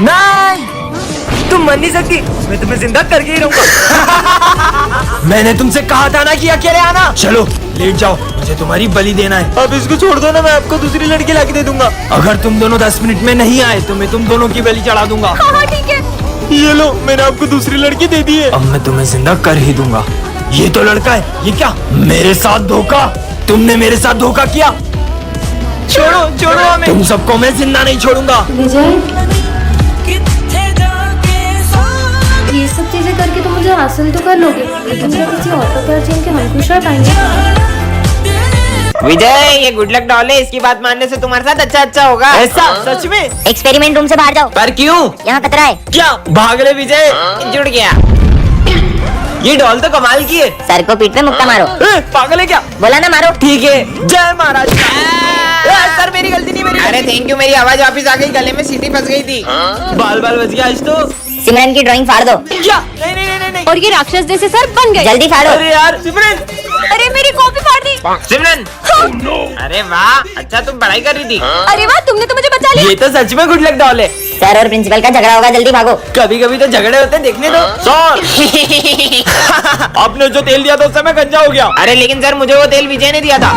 नहीं, तुम मर नहीं सकती, मैं तुम्हें जिंदा करके ही रहूंगा। मैंने तुमसे कहा था ना कि अकेले आना। चलो लेट जाओ, मुझे तुम्हारी बलि देना है। अब इसको छोड़ दो ना, मैं आपको दूसरी लड़की लाके दे दूंगा। अगर तुम दोनों 10 मिनट में नहीं आए तो मैं तुम दोनों की बलि चढ़ा दूंगा। हाँ ठीक है। ये लो, मैंने आपको दूसरी लड़की दे दी है। अब मैं तुम्हें जिंदा कर ही दूंगा। ये तो लड़का है, ये क्या मेरे साथ धोखा? तुमने मेरे साथ धोखा किया। छोड़ो छोड़ो हमें, तुम सबको मैं जिंदा नहीं छोड़ूंगा। विजय, ये सब चीजें करके तुम मुझे हासिल तो कर लोगे, लेकिन क्या किसी और का प्यार छीन के हम खुश रह पाएंगे? विजय, ये गुड लक डॉल है, इसकी बात मानने से तुम्हारे साथ अच्छा होगा। ऐसा सच में? एक्सपेरिमेंट रूम से बाहर जाओ। पर क्यों? यहाँ खतरा है। क्या भाग ले विजय? जुड़ गया। ये डॉल तो कमाल की है। सर को पीठ पे मुक्का मारो। पागल है क्या? बोला ना मारो। ठीक है, जय महाराज। सर मेरी गलती नहीं, मेरी। अरे थैंक यू, मेरी आवाज वापिस आ गई, गले में सीटी फंस गई थी। बाल बाल बच गया आज तो। सिमरन की ड्राइंग फाड़ दो। क्या? नहीं नहीं नहीं नहीं। और ये राक्षस जैसे सर बन गए। जल्दी फाड़ो। अरे यार सिमरन, अरे मेरी कॉपी फाड़ दी। सिमरन, अरे वाह, अच्छा तुम पढ़ाई कर रही थी। अरे वाह, तुमने तो मुझे बचा लिया। ये तो सच में गुड लक डॉल है। सर और प्रिंसिपल का झगड़ा होगा, जल्दी भागो। कभी कभी तो झगड़े होते हैं, देखने दो। सर आपने जो तेल दिया था उससे मैं गंजा हो गया। अरे लेकिन सर, मुझे वो तेल विजय ने दिया था।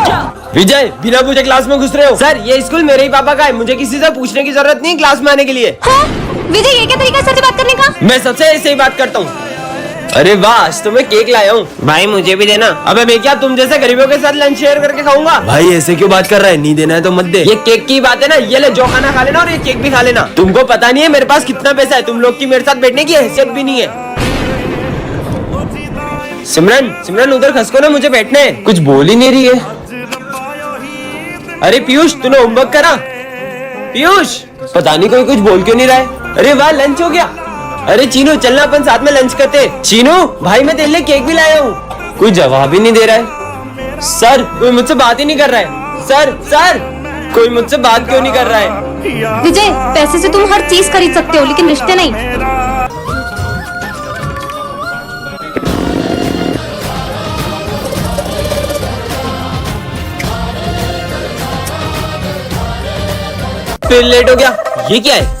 विजय, बिना पूछे क्लास में घुस रहे हो? सर ये स्कूल मेरे ही पापा का है, मुझे किसी से पूछने की जरूरत नहीं क्लास में आने के लिए। हाँ? विजय, ये क्या तरीका है सर से बात करने का? मैं सबसे ऐसे ही बात करता हूँ। अरे वाह, आज तो मैं केक लाया हूँ। भाई मुझे भी देना। अबे मैं क्या तुम जैसे गरीबों के साथ लंच शेयर करके खाऊंगा? भाई ऐसे क्यों बात कर रहा है? नहीं देना है तो मत दे। ये केक की बात है ना, ये ले, जो खाना खा लेना और ये केक भी खा लेना। तुमको पता नहीं है मेरे पास कितना पैसा है, तुम लोग की मेरे साथ बैठने की हैसियत भी नहीं है। सिमरन, सिमरन उधर खसको ना, मुझे बैठना है। कुछ बोल ही नहीं रही है। अरे पीयूष, तूने होमवर्क करा? पीयूष, पता नहीं कोई कुछ बोल क्यों नहीं रहा है। अरे वाह, लंच हो गया। अरे चीनू, चलना अपन साथ में लंच करते। चीनू भाई, मैं तेरे लिए केक भी लाया हूँ। कोई जवाब ही नहीं दे रहा है। सर कोई मुझसे बात ही नहीं कर रहा है। सर सर कोई मुझसे बात क्यों नहीं कर रहा है? विजय, पैसे से तुम हर चीज खरीद सकते हो, लेकिन रिश्ते नहीं। फिर लेट हो गया। ये क्या है?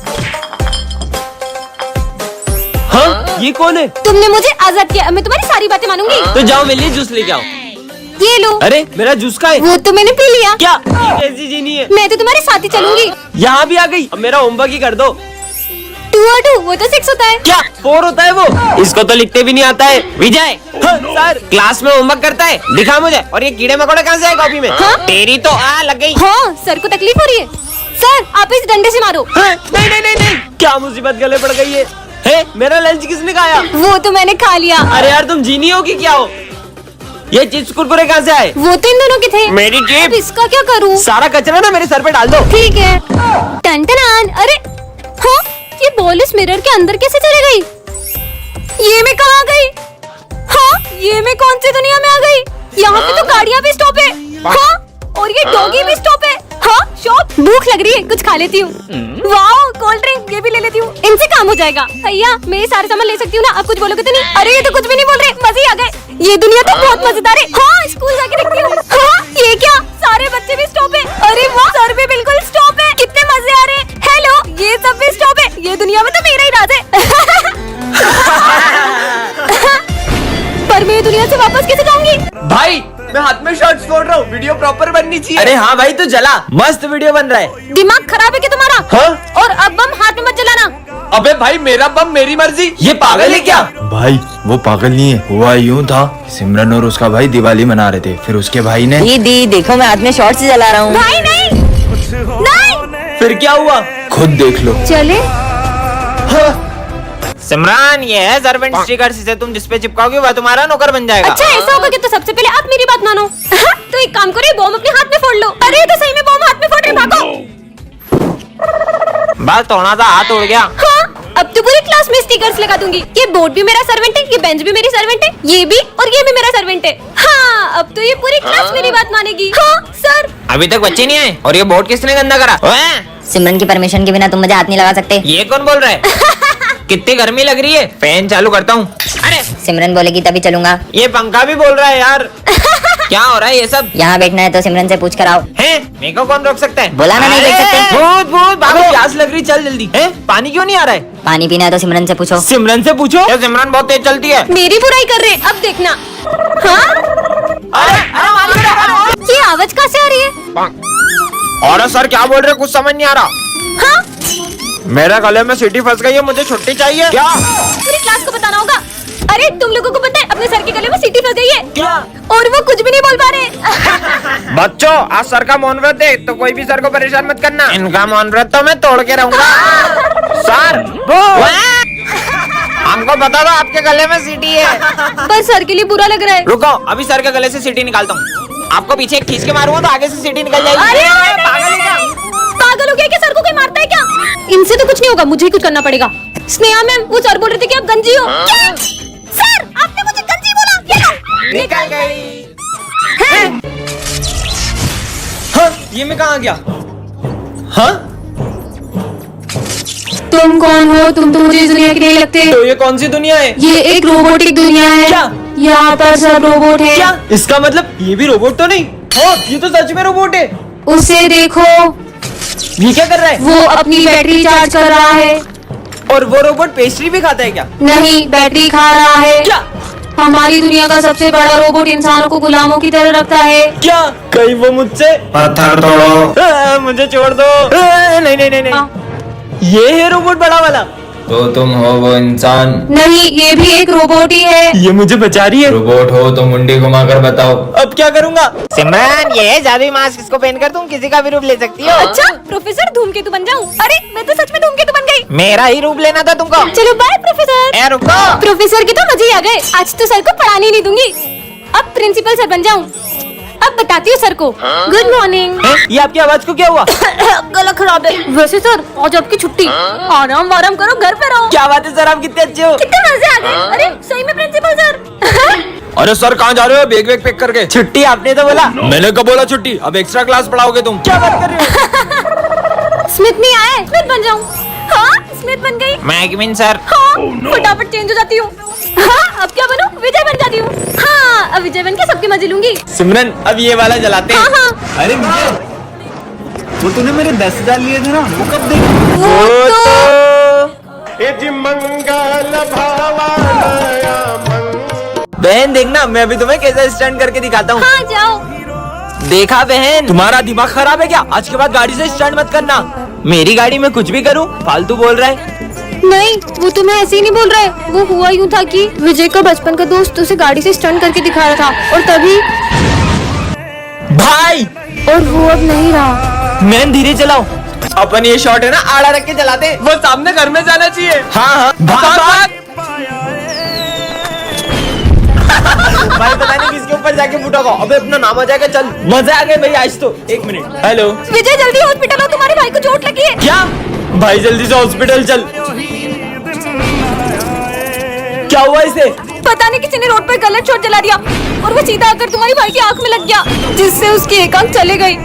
हाँ, ये कौन है? तुमने मुझे आजाद किया, मैं तुम्हारी सारी बातें मानूंगी। तो जाओ मेरे लिए जूस लेके आओ। ये लो। अरे मेरा जूस का है। वो तो मैंने पी लिया। क्या? ये कैसी जीनी है? मैं तो तुम्हारे साथ ही चलूंगी। यहाँ भी आ गई। अब मेरा होमवर्क ही कर दो। 2 और 2 वो तो 6 होता है। क्या 4 होता है वो? इसको तो लिखते भी नहीं आता है। विजय, हाँ, सर क्लास में होमवर्क करता है, दिखा मुझे। और ये कीड़े मकोड़े कहाँ से आए कॉपी में? हाँ? तेरी तो लग गई। हाँ, सर को तकलीफ हो रही है। सर आप इस डंडे से मारो। हाँ, नहीं नहीं नहीं नहीं, क्या मुसीबत गले पड़ गई है? मेरा लंच किसने खाया? वो तो मैंने खा लिया। अरे यार तुम जीनी हो कि क्या हो? ये चिप्स कुरकुरे कहाँ से आए? वो तो इन दोनों के थे। मेरी जेब। अब इसका क्या करूँ? सारा कचरा ना मेरे सर पे डाल दो। ठीक है। टन-टनान। अरे हाँ, ये बॉल इस मिरर के अंदर कैसे चले गई? ये मैं कहाँ गई? हाँ, ये मैं कौन सी दुनिया में आ गई? यहाँ पे तो गाड़ियाँ भी स्टॉप है। हाँ, और ये डॉगी भी स्टॉप है। हाँ, शॉप। भूख लग रही है, कुछ खा लेती हूँ। वाओ, कोल्ड ड्रिंक, ये भी ले लेती हूँ, इनसे काम हो जाएगा। भैया, मैं ये सारे सामान ले सकती हूँ ना? आप कुछ बोलोगे तो नहीं? अरे ये तो कुछ भी नहीं बोल रहे, मजे आ गए। ये दुनिया तो बहुत मजेदार है। हाँ, स्कूल जाके देखती हूँ। हाँ, ये क्या? सारे बच्चे भी स्टॉप है। अरे वाह, सर भी बिल्कुल स्टॉप है। कितने मजे आ रहे हैं। हेलो, ये सब भी स्टॉप है। ये दुनिया में तो मेरा ही राज है। पर मैं दुनिया से वापस कैसे जाऊंगी? भाई मैं हाथ में शॉट्स फोड़ रहा हूँ, वीडियो प्रॉपर बननी चाहिए। अरे हाँ भाई, तो जला, मस्त वीडियो बन रहा है। दिमाग खराब है क्या तुम्हारा? हाँ? और अब बम हाथ में मत जलाना। अबे भाई, मेरा बम मेरी मर्जी। ये पागल है क्या? भाई वो पागल नहीं है, हुआ यूं था, सिमरन और उसका भाई दिवाली मना रहे थे, फिर उसके भाई ने। दीदी देखो, मैं हाथ में शॉर्ट से जला रहा हूँ। भाई नहीं, नहीं। फिर क्या हुआ? खुद देख लो। चले। सिमरन, ये है सर्वेंट स्टिकर, से तुम जिस पे चिपकाओगे वह तुम्हारा नौकर बन जाएगा। अच्छा ऐसा होगा कि तो सबसे पहले आप मेरी बात मानो। तो एक काम करो, बॉम्ब अपने हाथ में फोड़ लो। अरे तो सही में बॉम्ब हाथ में फोड़ रहे, भागो। बस थोड़ा सा हाथ उड़ गया। हाँ, अब तो पूरी क्लास में स्टिकर्स लगा दूंगी। ये बोर्ड भी मेरा सर्वेंट है, ये बेंच भी मेरी सर्वेंट है, ये भी और ये भी मेरा सर्वेंट है। हाँ, अब तो ये पूरी क्लास मेरी बात मानेगी। हाँ सर। अभी तक बच्चे नहीं आए और ये बोर्ड किसने गंदा करा? सिमरन की परमिशन के बिना तुम मुझे हाथ नहीं लगा सकते। ये कौन बोल रहा है? कितनी गर्मी लग रही है, फैन चालू करता हूँ। अरे सिमरन बोलेगी तभी चलूंगा। ये पंखा भी बोल रहा है यार। क्या हो रहा है ये सब? यहाँ बैठना है तो सिमरन से पूछ कर आओ। हैं? मेरे को कौन रोक सकता है? बोला ना नहीं देख सकते। भूत भूत भागो। क्या प्यास लग रही, चल जल्दी। है पानी क्यों नहीं आ रहा है? पानी पीना है तो सिमरन से पूछो। सिमरन से पूछो। ये सिमरन बहुत तेज चलती है। मेरी बुराई कर रहे हैं, अब देखना। हाँ, ये आवाज कहाँ से आ रही है? और सर क्या बोल रहे, कुछ समझ नहीं आ रहा। हाँ, मेरे गले में सीटी फंस गई है, मुझे छुट्टी चाहिए। क्या? पूरी क्लास को बताना होगा। अरे तुम लोगों को पता है अपने सर के गले में सीटी फंस गई है क्या? और वो कुछ भी नहीं बोल पा रहे। बच्चों, आज सर का मौन व्रत है, तो कोई भी सर को परेशान मत करना। इनका मौन व्रत तो मैं तोड़ के रहूंगा। सर हमको बता दो, आपके गले में सीटी है। पर सर के लिए बुरा लग रहा है। रुको, अभी सर के गले से सीटी निकालता हूँ। आपको पीछे खींच के मारूंगा तो आगे से सीटी निकल जाएगी। अरे पागल हो क्या? पागल हो गया क्या? सर को कोई मारता है क्या? इनसे तो कुछ नहीं होगा, मुझे ही कुछ करना पड़ेगा। स्नेहा मैम, वो सर बोल रहे थे कि आप गंजी हो। क्या? सर, आपने मुझे गंजी बोला? ये लो। निकल गई। हाँ, ये मैं कहाँ गया? हाँ, तुम कौन हो? तुम तो मुझे इस दुनिया के नहीं लगते। तो ये कौन सी दुनिया है? ये एक रोबोटिक दुनिया है। क्या? यहाँ पर सब रोबोट है। क्या? इसका मतलब ये भी रोबोट तो नहीं? हाँ, ये तो सच में रोबोट है। उसे देखो, ये क्या कर रहा है? वो अपनी बैटरी चार्ज कर रहा है। और वो रोबोट पेस्ट्री भी खाता है क्या? नहीं, बैटरी खा रहा है। क्या? हमारी दुनिया का सबसे बड़ा रोबोट इंसानों को गुलामों की तरह रखता है। क्या? कहीं वो मुझसे पत्थर तोड़ो। मुझे छोड़ दो। नहीं नहीं नहीं नहीं, ये है रोबोट बड़ा वाला। तो तुम हो वो इंसान? नहीं, ये भी एक रोबोट ही है। ये मुझे बचा रही है। रोबोट हो तो मुंडी घुमाकर बताओ। अब क्या करूँगा? सिमरन, ये है जादुई मास्क, इसको पहनकर तुम किसी का भी रूप ले सकती हो। अच्छा, प्रोफेसर धूमकेतु बन जाऊं? अरे मैं तो सच में धूमकेतु बन गई। मेरा ही रूप लेना था तुमको। चलो बाय प्रोफेसर। ए रुको। प्रोफेसर के तो मजे ही आ गए। आज तो सर को पढ़ाने नहीं दूंगी, अब प्रिंसिपल सर बन जाऊं। अब बताती हूँ सर को। Good morning. ये आपकी आवाज को क्या हुआ? गला खराब है। वैसे सर, आज आपकी छुट्टी, आराम वाराम करो, घर पे रहो। क्या बात है सर, आप कितने अच्छे हो। कितने मजे आ गए। अरे सही में प्रिंसिपल सर। अरे सर कहाँ जा रहे हो? बैग वैग पैक करके। छुट्टी आपने तो बोला। मैंने कब बोला छुट्टी? अब एक्स्ट्रा क्लास पढ़ाओगे तुम? क्या बात कर रहे हो? स्मिथ नहीं आया है, स्मिथ बन जाऊं। हाँ, स्मिथ बन गई। मैगमिन सर। हाँ, फटाफट चेंज हो जाती हूँ। हाँ, अब क्या बनूं? विजय बन जाती हूँ। हाँ, अब विजय बन के सबके मजे लूंगी। सिमरन, अब ये वाला जलाते हैं। हाँ हाँ, अरे विजय, वो तूने मेरे 10,000 लिए थे ना, वो कब देंगे? वो तो बहन देखना, मैं अभी तुम्हें कैसा स्टंट करके दिखाता हूँ। हाँ जाओ। देखा बहन? तुम्हारा दिमाग खराब है क्या? आज के बाद गाड़ी से स्टंट मत करना। मेरी गाड़ी में कुछ भी करूँ, फालतू बोल रहा है। नहीं, वो तुम्हें ऐसे ही नहीं बोल रहे। वो हुआ यूँ था कि विजय का बचपन का दोस्त उसे गाड़ी से स्टंट करके दिखा रहा था, और तभी भाई, और वो अब नहीं रहा। मैन धीरे चलाओ। अपन ये शॉट है ना, आड़ा रख के चलाते। वो सामने घर में जाना चाहिए। हाँ हाँ, भाग भाग। भाई पता नहीं किसके ऊपर जाके फूटा। अबे अपना नाम आ जाएगा। चल, मजा आ गया भाई आज तो। एक मिनट। हेलो विजय, जल्दी हॉस्पिटल आओ, तुम्हारे भाई को चोट लगी है। क्या? भाई जल्दी से हॉस्पिटल चल। क्या हुआ इसे? पता नहीं किसी ने रोड पर गलत शॉट जला दिया, और वो सीधा आकर तुम्हारी भाई की आंख में लग गया, जिससे उसकी एक आंख चली गई।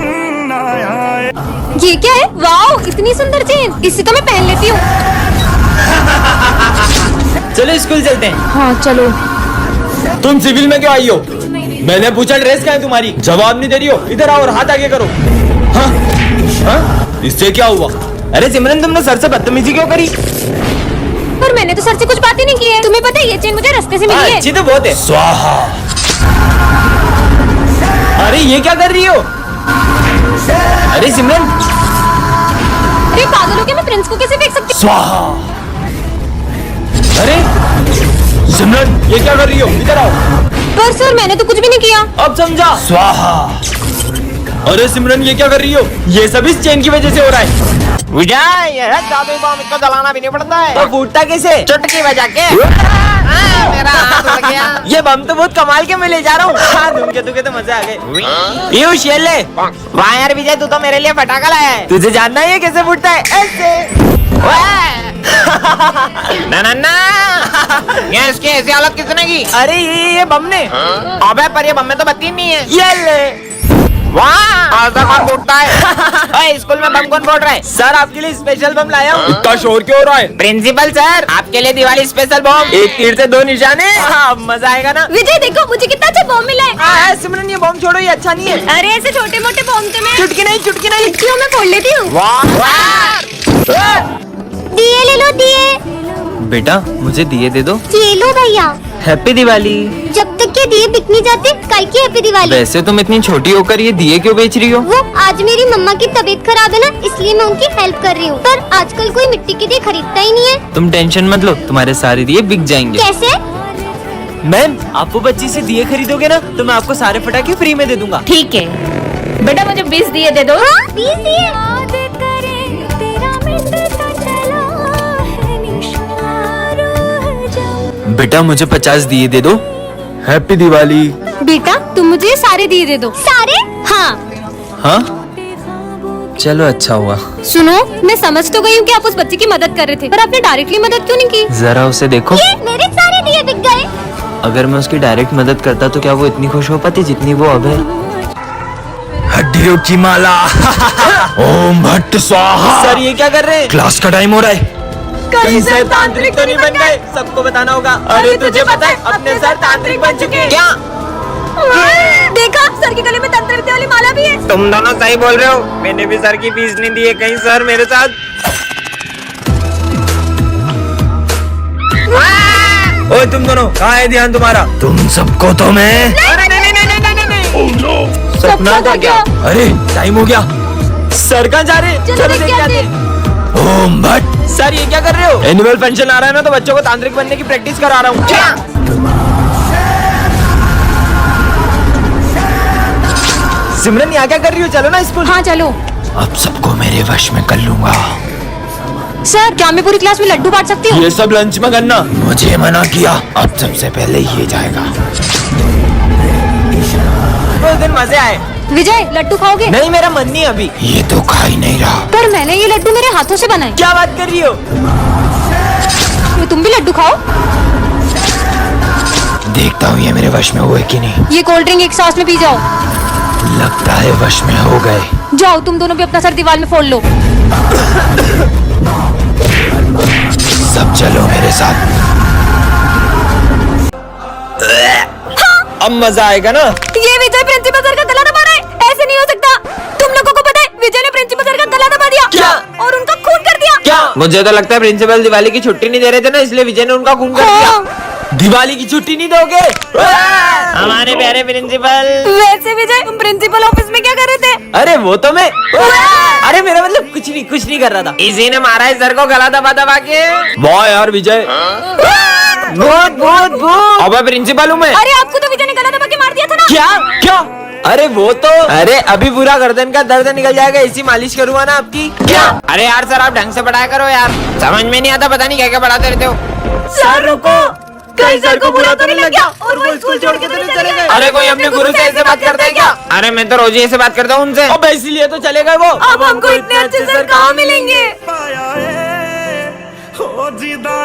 ये क्या है? वाओ, इतनी सुंदर चेन, इसे तो मैं पहन लेती हूँ। चलो स्कूल चलते हैं। हाँ चलो। तुम सिविल में क्यों आई हो? मैंने पूछा ड्रेस क्या है तुम्हारी, जवाब नहीं दे रही हो। इधर आओ और हाथ आगे करो। हाँ? हाँ? इससे क्या हुआ? अरे सिमरन, तुमने सर से बदतमीजी क्यों करी? पर मैंने तो सर से कुछ बात ही नहीं की है। तुम्हें पता है ये चेन मुझे रास्ते से मिली है। अच्छी तो बहुत है। स्वाहा। अरे ये क्या कर रही हो? अरे सिमरन, अरे पागल हो क्या? मैं प्रिंस को कैसे देख सकती? स्वाहा। अरे सिमरन, ये क्या कर रही हो? इधर आओ। पर सर, मैंने तो कुछ भी नहीं किया। अब समझा। स्वाहा। अरे सिमरन, ये क्या कर रही हो? ये सब इस चेन की वजह से हो रहा है। विजय, ये है जादुई बम, इसको जलाना भी नहीं पड़ता है। तो फूटता कैसे? चुटकी बजा के। मेरा हाथ लग गया। ये बम तो बहुत कमाल के मैं ले जा रहा हूँ। हाँ, धूमकेतु के तो मजा आ गए। पीयूष, ये ले। वाह यार विजय, तू तो मेरे लिए पटाखा लाया है। तुझे जानना है ये कैसे फूटता है? ऐसे। ना ना ना, ये इसकी ऐसी हालत किसने की? अरे ये बम ने। अबे पर ये बम में तो बत्ती नहीं है। ये ले। वाह, ऐसा कौन फूटता है? ओए, स्कूल में बम कौन फोड़ रहा है? सर, आपके लिए स्पेशल बम लाया हूँ। इतना शोर क्यों हो रहा है? प्रिंसिपल सर, आपके लिए दिवाली स्पेशल बम। एक तीर से दो निशाने। हाँ, मजा आएगा ना। विजय देखो, मुझे कितना अच्छा बॉम्ब मिला है। हाँ, सिमरन, ये बम छोड़ो, ये अच्छा नहीं है। अरे ऐसे छोटे मोटे बॉम्ब से मैं चुटकी नहीं, चुटकी नहीं। चुटकियों में फोड़ लेती हूँ। वाह वाह। बेटा मुझे दिए दे दो। ये लो भैया। हैप्पी दिवाली। जब तक के दिए बिक नहीं जाते कल की हैप्पी दिवाली। वैसे तुम इतनी छोटी होकर ये दिए क्यों बेच रही हो? वो आज मेरी मम्मा की तबीयत खराब है ना, इसलिए मैं उनकी हेल्प कर रही हूँ। पर आजकल कोई मिट्टी के दिए खरीदता ही नहीं है। तुम टेंशन मत लो, तुम्हारे सारे दिए बिक जाएंगे। कैसे? मैम आप वो बच्ची से दिए खरीदोगे ना तो मैं आपको सारे पटाखे फ्री में दे दूंगा। ठीक है बेटा, मुझे 20 दिए दे दो। हाँ 20 दिए। बेटा मुझे 50 दिए दे दो। हैप्पी दिवाली। बेटा तुम मुझे ये सारे दिए दे दो। सारे? हाँ हाँ चलो अच्छा हुआ। सुनो, मैं समझ तो गई हूँ कि आप उस बच्चे की मदद कर रहे थे, पर आपने डायरेक्टली मदद क्यों नहीं की? जरा उसे देखो। ये मेरे सारे दिए बिक गए। अगर मैं उसकी डायरेक्ट मदद करता तो क्या वो इतनी खुश हो पाती जितनी वो अब है? हड्डियों की माला। ओम भट्ट स्वाहा। सर ये क्या कर रहे हैं? क्लास का टाइम हो रहा है। कहीं सर तांत्रिक तो नहीं बन गए? सबको बताना होगा। अरे तुझे पता है अपने सर तांत्रिक बन चुके हैं। क्या? देखा, सर के गले में तंत्र विद्या वाली माला भी है। तुम दोनों सही बोल रहे हो, मैंने भी सर की फीस नहीं दी है। कहीं सर मेरे साथ ओए तुम दोनों कहाँ है ध्यान तुम्हारा? तुम सबको तो मैं सपना था क्या? अरे टाइम हो गया। सर कहाँ जा रहे हैं? चलो चलो देख देख के के आते आते हैं। ओम भट्ट। सर ये क्या कर रहे हो? एनुअल फंक्शन आ रहा है ना, तो बच्चों को तांत्रिक बनने की प्रैक्टिस करा रहा हूँ। क्या? सिमरन यहाँ क्या कर रही हो? चलो ना स्कूल। हाँ चलो। अब सबको मेरे वश में कर लूंगा। सर क्या मैं पूरी क्लास में लड्डू बांट सकती हूँ? ये सब लंच में करना। मुझे मना किया, अब सबसे पहले ये जाएगा। उस दिन मजे आए। विजय लड्डू खाओगे? नहीं मेरा मन नहीं अभी। ये तो खा ही नहीं रहा। पर मैंने ये लड्डू मेरे हाथों से बनाए। क्या बात कर रही हो? तो तुम भी लड्डू खाओ। देखता हूँ ये मेरे वश में हुए कि नहीं। ये कोल्ड ड्रिंक एक सांस में पी जाओ। लगता है वश में हो गए। जाओ तुम दोनों भी अपना सर दीवार में फोड़ लो। सब चलो मेरे साथ। अब मजा आएगा ना। ये विजय प्रिंसिपल सर का गला दबा रहा है। ऐसे नहीं हो सकता। तुम लोगों को पता है विजय ने प्रिंसिपल सर का गला दबा दिया। क्या? और उनका खून कर दिया। क्या? मुझे तो लगता है प्रिंसिपल दिवाली की छुट्टी नहीं दे रहे थे ना, इसलिए विजय ने उनका खून कर दिया। हाँ। दिवाली की छुट्टी नहीं दोगे? हमारे प्यारे प्रिंसिपल। वैसे विजय तुम प्रिंसिपल ऑफिस में क्या कर रहे थे? अरे वो तो मैं अरे मेरा मतलब कुछ नहीं कर रहा था। इसी ने मारा है सर को गला दबा दबा के। वाह यार विजय। बहुत बहुत बहुत। अब प्रिंसिपल हूँ मैं। अरे आपको तो विजय ने गला दबा के मार दिया था ना। क्या? क्या? अरे वो तो अरे अभी पूरा गर्दन का दर्द निकल जाएगा, इसी मालिश करूँगा ना आपकी। क्या? अरे यार सर आप ढंग से पढ़ाया करो यार, समझ में नहीं आता, पता नहीं क्या क्या पढ़ाते रहते हो। सर रुको, कहीं सर को बुरा तो नहीं लग गया और वो स्कूल छोड़ के तो नहीं चले गए? अरे कोई अपने गुरु से ऐसे बात करता है क्या? अरे मैं तो रोज ही ऐसे बात करता हूँ उनसे। अब इसीलिए तो चले गए वो। अब हमको इतने अच्छे सर कहाँ मिलेंगे?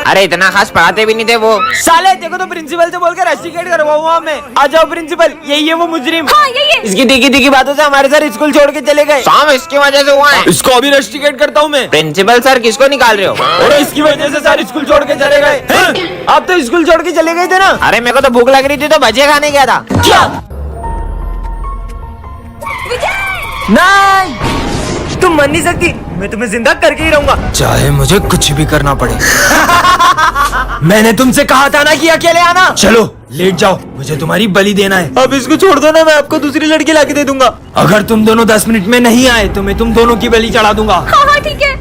अरे इतना खास पढ़ाते भी नहीं थे वो। साले देखो तो प्रिंसिपल से बोलकर रस्टिकेट करवाऊंगा मैं। आ जाओ प्रिंसिपल, यही है वो मुजरिम। हाँ यही है। इसकी तीखी तीखी बातों से हमारे सर स्कूल छोड़ के चले गए। शाम इसकी वजह से हुआ है। इसको अभी रस्टिकेट करता हूँ मैं। प्रिंसिपल सर किसको निकाल रहे हो? और इसकी वजह से सर स्कूल छोड़ के चले गए हैं? आप तो स्कूल छोड़ के चले गए थे ना। अरे मेरे को तो भूख लग रही थी तो भजिया खाने गया था। क्या? नहीं तुम मन नहीं सकती, मैं तुम्हें जिंदा करके ही रहूंगा, चाहे मुझे कुछ भी करना पड़े। मैंने तुमसे कहा था ना कि अकेले आना। चलो लेट जाओ, मुझे तुम्हारी बलि देना है। अब इसको छोड़ दो ना, मैं आपको दूसरी लड़की लाके दे दूंगा। अगर तुम दोनों 10 मिनट में नहीं आए तो मैं तुम दोनों की बलि चढ़ा दूंगा। हाँ हाँ ठीक है।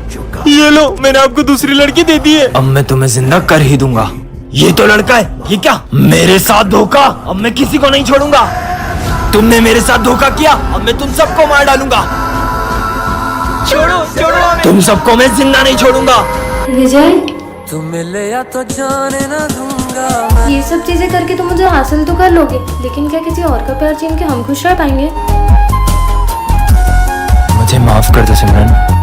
ये लो, मैंने आपको दूसरी लड़की दे दी है। अब मैं तुम्हें जिंदा कर ही दूंगा। ये तो लड़का है, ये क्या मेरे साथ धोखा? अब मैं किसी को नहीं छोड़ूंगा। तुमने मेरे साथ धोखा किया, अब मैं तुम सबको मार डालूंगा। छोड़ो छोड़ो हमें। तुम सबको मैं जिंदा नहीं छोड़ूंगा। विजय तुम मिले या तो जाने ना दूंगा। ये सब चीजें करके तुम मुझे हासिल तो कर लोगे, लेकिन क्या किसी और का प्यार छीन के हम खुश रह पाएंगे? मुझे माफ कर दो सिमरन।